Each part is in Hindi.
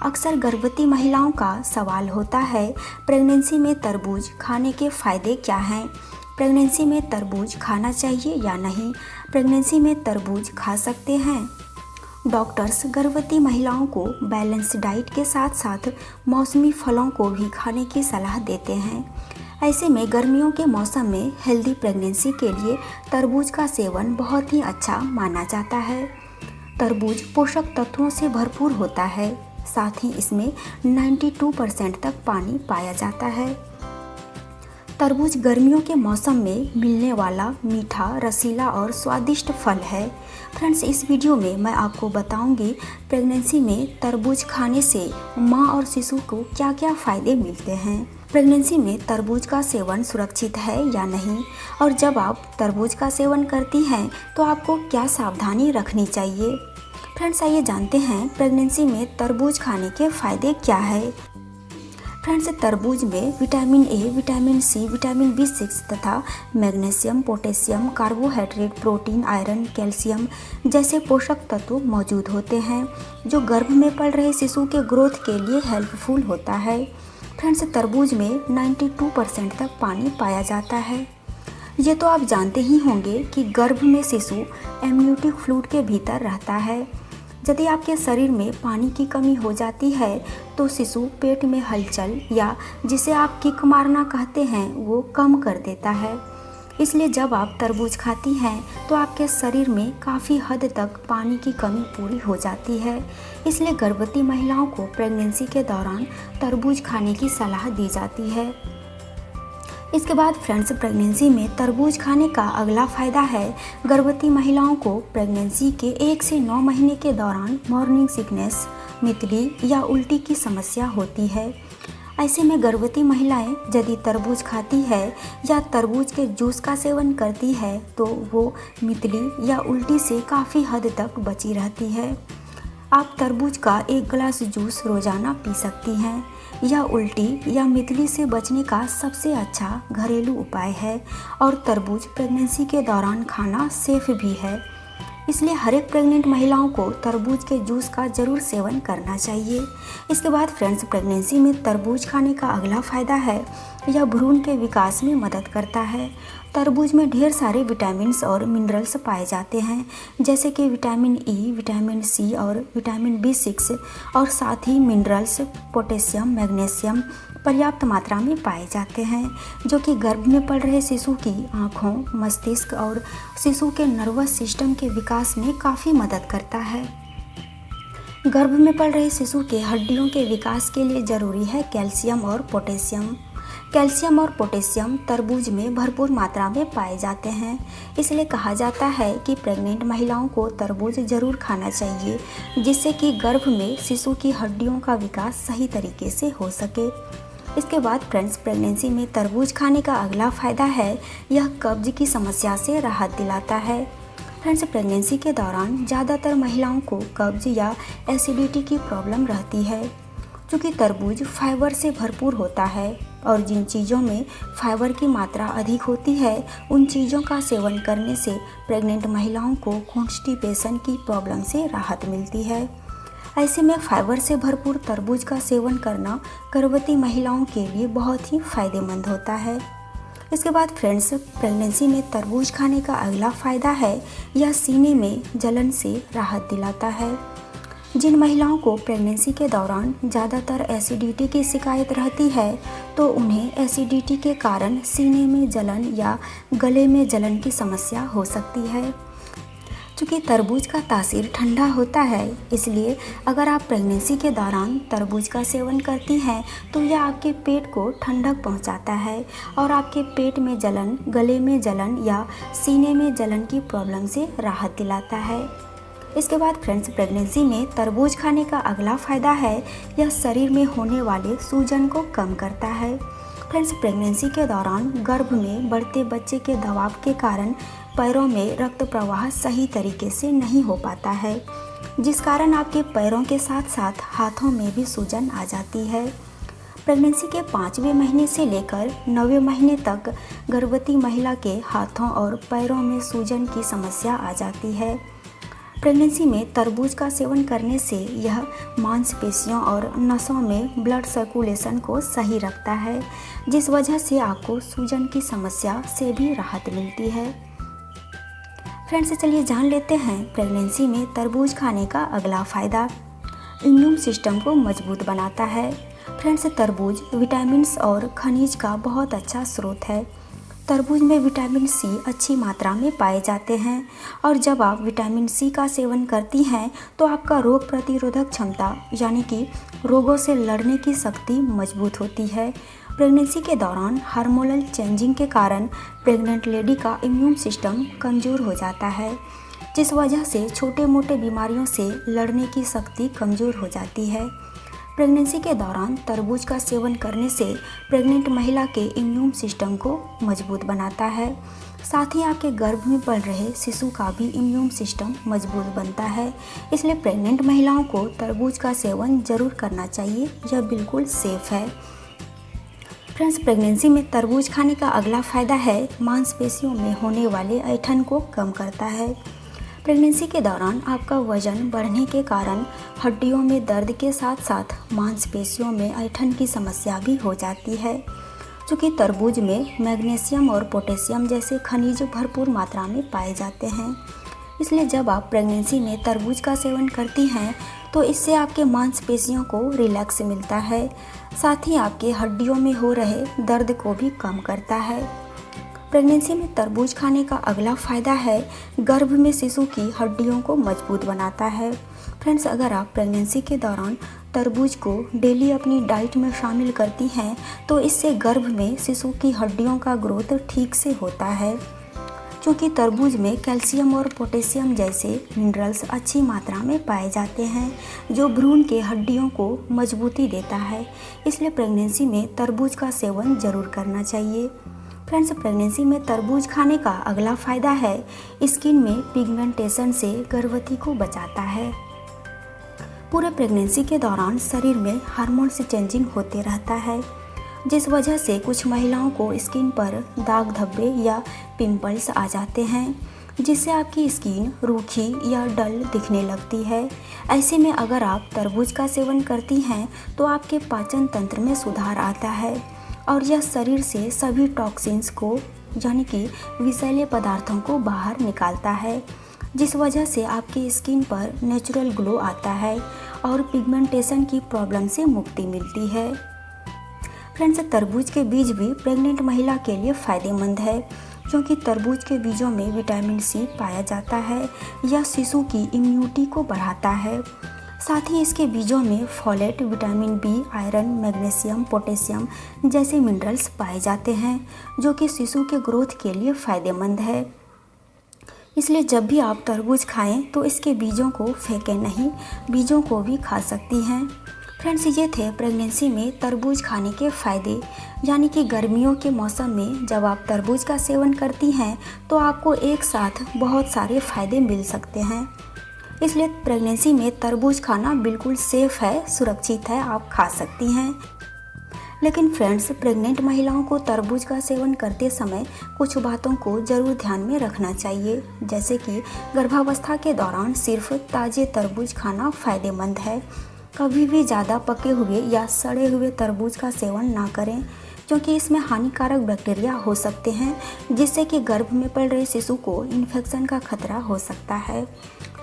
अक्सर गर्भवती महिलाओं का सवाल होता है, प्रेगनेंसी में तरबूज खाने के फ़ायदे क्या हैं? प्रेगनेंसी में तरबूज खाना चाहिए या नहीं? प्रेगनेंसी में तरबूज खा सकते हैं? डॉक्टर्स गर्भवती महिलाओं को बैलेंस डाइट के साथ साथ मौसमी फलों को भी खाने की सलाह देते हैं। ऐसे में गर्मियों के मौसम में हेल्दी प्रेगनेंसी के लिए तरबूज का सेवन बहुत ही अच्छा माना जाता है। तरबूज पोषक तत्वों से भरपूर होता है, साथ ही इसमें 92% तक पानी पाया जाता है। तरबूज गर्मियों के मौसम में मिलने वाला मीठा, रसीला और स्वादिष्ट फल है। फ्रेंड्स, इस वीडियो में मैं आपको बताऊंगी प्रेगनेंसी में तरबूज खाने से माँ और शिशु को क्या क्या फ़ायदे मिलते हैं। प्रेगनेंसी में तरबूज का सेवन सुरक्षित है या नहीं, और जब आप तरबूज का सेवन करती हैं तो आपको क्या सावधानी रखनी चाहिए। फ्रेंड्स, आइए जानते हैं प्रेगनेंसी में तरबूज खाने के फ़ायदे क्या है। फ्रेंड्स, तरबूज में vitamin A, vitamin C, vitamin B6 तथा magnesium, potassium, carbohydrate, protein, iron, calcium जैसे पोषक तत्व मौजूद होते हैं, जो गर्भ में पल रहे शिशु के ग्रोथ के लिए हेल्पफुल होता है। फ्रेंड्स, तरबूज में 92% तक पानी पाया जाता है। ये तो आप जानते ही होंगे कि गर्भ में शिशु एमनियोटिक फ्लूइड के भीतर रहता है। यदि आपके शरीर में पानी की कमी हो जाती है तो शिशु पेट में हलचल, या जिसे आप किक मारना कहते हैं, वो कम कर देता है। इसलिए जब आप तरबूज खाती हैं तो आपके शरीर में काफ़ी हद तक पानी की कमी पूरी हो जाती है। इसलिए गर्भवती महिलाओं को प्रेगनेंसी के दौरान तरबूज खाने की सलाह दी जाती है। इसके बाद फ्रेंड्स, प्रेगनेंसी में तरबूज खाने का अगला फ़ायदा है, गर्भवती महिलाओं को प्रेगनेंसी के 1 से 9 महीने के दौरान मॉर्निंग सिकनेस, मितली या उल्टी की समस्या होती है। ऐसे में गर्भवती महिलाएं यदि तरबूज खाती है या तरबूज के जूस का सेवन करती है तो वो मितली या उल्टी से काफ़ी हद तक बची रहती है। आप तरबूज का 1 गिलास जूस रोज़ाना पी सकती हैं। यह उल्टी या मितली से बचने का सबसे अच्छा घरेलू उपाय है, और तरबूज प्रेगनेंसी के दौरान खाना सेफ भी है। इसलिए हर एक प्रेग्नेंट महिलाओं को तरबूज के जूस का ज़रूर सेवन करना चाहिए। इसके बाद फ्रेंड्स, प्रेगनेंसी में तरबूज खाने का अगला फ़ायदा है, यह भ्रूण के विकास में मदद करता है। तरबूज में ढेर सारे विटामिन्स और मिनरल्स पाए जाते हैं, जैसे कि विटामिन ई, विटामिन सी और विटामिन B6, और साथ ही मिनरल्स, पोटेशियम, मैग्नीशियम पर्याप्त मात्रा में पाए जाते हैं, जो कि गर्भ में पल रहे शिशु की आँखों, मस्तिष्क और शिशु के नर्वस सिस्टम के विकास में काफ़ी मदद करता है। गर्भ में पल रहे शिशु के हड्डियों के विकास के लिए ज़रूरी है कैल्शियम और पोटेशियम। कैल्शियम और पोटेशियम तरबूज में भरपूर मात्रा में पाए जाते हैं। इसलिए कहा जाता है कि प्रेग्नेंट महिलाओं को तरबूज ज़रूर खाना चाहिए, जिससे कि गर्भ में शिशु की हड्डियों का विकास सही तरीके से हो सके। इसके बाद फ्रेंड्स, प्रेगनेंसी में तरबूज खाने का अगला फ़ायदा है, यह कब्ज की समस्या से राहत दिलाता है। फ्रेंड्स, प्रेगनेंसी के दौरान ज़्यादातर महिलाओं को कब्ज या एसिडिटी की प्रॉब्लम रहती है। क्योंकि तरबूज फाइबर से भरपूर होता है, और जिन चीज़ों में फाइबर की मात्रा अधिक होती है उन चीज़ों का सेवन करने से प्रेग्नेंट महिलाओं को कॉन्स्टिपेशन की प्रॉब्लम से राहत मिलती है। ऐसे में फाइबर से भरपूर तरबूज का सेवन करना गर्भवती महिलाओं के लिए बहुत ही फ़ायदेमंद होता है। इसके बाद फ्रेंड्स, प्रेगनेंसी में तरबूज खाने का अगला फ़ायदा है, यह सीने में जलन से राहत दिलाता है। जिन महिलाओं को प्रेगनेंसी के दौरान ज़्यादातर एसिडिटी की शिकायत रहती है तो उन्हें एसिडिटी के कारण सीने में जलन या गले में जलन की समस्या हो सकती है। चूँकि तरबूज का तासीर ठंडा होता है, इसलिए अगर आप प्रेगनेंसी के दौरान तरबूज का सेवन करती हैं तो यह आपके पेट को ठंडक पहुंचाता है और आपके पेट में जलन, गले में जलन या सीने में जलन की प्रॉब्लम से राहत दिलाता है। इसके बाद फ्रेंड्स, प्रेगनेंसी में तरबूज खाने का अगला फ़ायदा है, यह शरीर में होने वाले सूजन को कम करता है। फ्रेंड्स, प्रेगनेंसी के दौरान गर्भ में बढ़ते बच्चे के दबाव के कारण पैरों में रक्त प्रवाह सही तरीके से नहीं हो पाता है, जिस कारण आपके पैरों के साथ साथ हाथों में भी सूजन आ जाती है। प्रेगनेंसी के 5वें महीने से लेकर 9वें महीने तक गर्भवती महिला के हाथों और पैरों में सूजन की समस्या आ जाती है। प्रेगनेंसी में तरबूज का सेवन करने से यह मांसपेशियों और नसों में ब्लड सर्कुलेशन को सही रखता है, जिस वजह से आपको सूजन की समस्या से भी राहत मिलती है। फ्रेंड्स, चलिए जान लेते हैं प्रेगनेंसी में तरबूज खाने का अगला फ़ायदा। इम्यून सिस्टम को मजबूत बनाता है। फ्रेंड्स, तरबूज विटामिन्स और खनिज का बहुत अच्छा स्रोत है। तरबूज में विटामिन सी अच्छी मात्रा में पाए जाते हैं और जब आप विटामिन सी का सेवन करती हैं तो आपका रोग प्रतिरोधक क्षमता यानी कि रोगों से लड़ने की शक्ति मजबूत होती है। प्रेगनेंसी के दौरान हार्मोनल चेंजिंग के कारण प्रेग्नेंट लेडी का इम्यून सिस्टम कमज़ोर हो जाता है, जिस वजह से छोटे मोटे बीमारियों से लड़ने की शक्ति कमज़ोर हो जाती है। प्रेगनेंसी के दौरान तरबूज का सेवन करने से प्रेग्नेंट महिला के इम्यून सिस्टम को मजबूत बनाता है। साथ ही आपके गर्भ में पल रहे शिशु का भी इम्यून सिस्टम मजबूत बनता है। इसलिए प्रेग्नेंट महिलाओं को तरबूज का सेवन जरूर करना चाहिए, यह बिल्कुल सेफ है। फ्रेंड्स, प्रेगनेंसी में तरबूज खाने का अगला फ़ायदा है मांसपेशियों में होने वाले ऐंठन को कम करता है। प्रेगनेंसी के दौरान आपका वजन बढ़ने के कारण हड्डियों में दर्द के साथ साथ मांसपेशियों में ऐंठन की समस्या भी हो जाती है। चूँकि तरबूज में मैग्नीशियम और पोटेशियम जैसे खनिज भरपूर मात्रा में पाए जाते हैं, इसलिए जब आप प्रेगनेंसी में तरबूज का सेवन करती हैं तो इससे आपके मांसपेशियों को रिलैक्स मिलता है, साथ ही आपके हड्डियों में हो रहे दर्द को भी कम करता है। प्रेगनेंसी में तरबूज खाने का अगला फ़ायदा है गर्भ में शिशु की हड्डियों को मजबूत बनाता है। फ्रेंड्स, अगर आप प्रेगनेंसी के दौरान तरबूज को डेली अपनी डाइट में शामिल करती हैं तो इससे गर्भ में शिशु की हड्डियों का ग्रोथ ठीक से होता है। क्योंकि तरबूज में कैल्शियम और पोटेशियम जैसे मिनरल्स अच्छी मात्रा में पाए जाते हैं, जो भ्रूण के हड्डियों को मजबूती देता है। इसलिए प्रेगनेंसी में तरबूज का सेवन ज़रूर करना चाहिए। फ्रेंड्स, प्रेगनेंसी में तरबूज खाने का अगला फ़ायदा है स्किन में पिगमेंटेशन से गर्भवती को बचाता है। पूरे प्रेगनेंसी के दौरान शरीर में हार्मोन्स चेंजिंग होते रहता है, जिस वजह से कुछ महिलाओं को स्किन पर दाग धब्बे या पिंपल्स आ जाते हैं, जिससे आपकी स्किन रूखी या डल दिखने लगती है। ऐसे में अगर आप तरबूज का सेवन करती हैं तो आपके पाचन तंत्र में सुधार आता है और यह शरीर से सभी टॉक्सिन्स को यानी कि विषैले पदार्थों को बाहर निकालता है, जिस वजह से आपकी स्किन पर नेचुरल ग्लो आता है और पिगमेंटेशन की प्रॉब्लम से मुक्ति मिलती है। फ्रेंड्स, तरबूज के बीज भी प्रेग्नेंट महिला के लिए फ़ायदेमंद है, क्योंकि तरबूज के बीजों में विटामिन सी पाया जाता है। यह शिशु की इम्यूनिटी को बढ़ाता है। साथ ही इसके बीजों में folate, vitamin B, iron, magnesium, potassium जैसे मिनरल्स पाए जाते हैं, जो कि शिशु के ग्रोथ के लिए फ़ायदेमंद है। इसलिए जब भी आप तरबूज खाएं तो इसके बीजों को फेंकें नहीं, बीजों को भी खा सकती हैं। फ्रेंड्स, ये थे प्रेगनेंसी में तरबूज खाने के फ़ायदे, यानी कि गर्मियों के मौसम में जब आप तरबूज का सेवन करती हैं तो आपको एक साथ बहुत सारे फ़ायदे मिल सकते हैं। इसलिए प्रेगनेंसी में तरबूज खाना बिल्कुल सेफ़ है, सुरक्षित है, आप खा सकती हैं। लेकिन फ्रेंड्स, प्रेग्नेंट महिलाओं को तरबूज का सेवन करते समय कुछ बातों को ज़रूर ध्यान में रखना चाहिए, जैसे कि गर्भावस्था के दौरान सिर्फ ताज़े तरबूज खाना फ़ायदेमंद है। कभी भी ज़्यादा पके हुए या सड़े हुए तरबूज का सेवन ना करें, क्योंकि इसमें हानिकारक बैक्टीरिया हो सकते हैं, जिससे कि गर्भ में पल रहे शिशु को इन्फेक्शन का खतरा हो सकता है।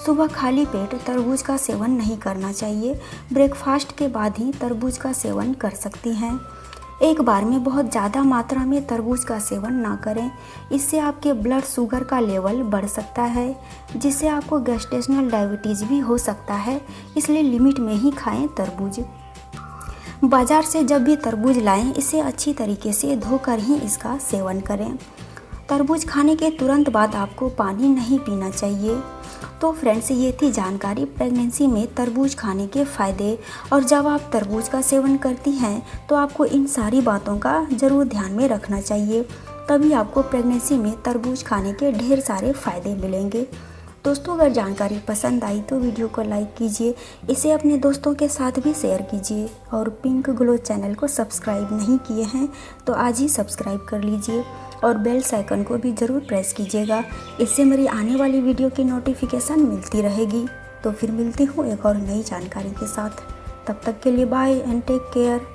सुबह खाली पेट तरबूज का सेवन नहीं करना चाहिए, ब्रेकफास्ट के बाद ही तरबूज का सेवन कर सकती हैं। एक बार में बहुत ज़्यादा मात्रा में तरबूज का सेवन ना करें, इससे आपके ब्लड शुगर का लेवल बढ़ सकता है, जिससे आपको गैस्ट्रेशनल डायबिटीज़ भी हो सकता है। इसलिए लिमिट में ही खाएं तरबूज। बाज़ार से जब भी तरबूज लाएं, इसे अच्छी तरीके से धोकर ही इसका सेवन करें। तरबूज खाने के तुरंत बाद आपको पानी नहीं पीना चाहिए। तो फ्रेंड्स, ये थी जानकारी प्रेगनेंसी में तरबूज खाने के फ़ायदे, और जब आप तरबूज का सेवन करती हैं तो आपको इन सारी बातों का ज़रूर ध्यान में रखना चाहिए, तभी आपको प्रेगनेंसी में तरबूज खाने के ढेर सारे फ़ायदे मिलेंगे। दोस्तों अगर जानकारी पसंद आई तो वीडियो को लाइक कीजिए, इसे अपने दोस्तों के साथ भी शेयर कीजिए और पिंक ग्लो चैनल को सब्सक्राइब नहीं किए हैं तो आज ही सब्सक्राइब कर लीजिए और बेल आइकन को भी ज़रूर प्रेस कीजिएगा। इससे मेरी आने वाली वीडियो की नोटिफिकेशन मिलती रहेगी। तो फिर मिलती हूँ एक और नई जानकारी के साथ। तब तक के लिए बाय एंड टेक केयर।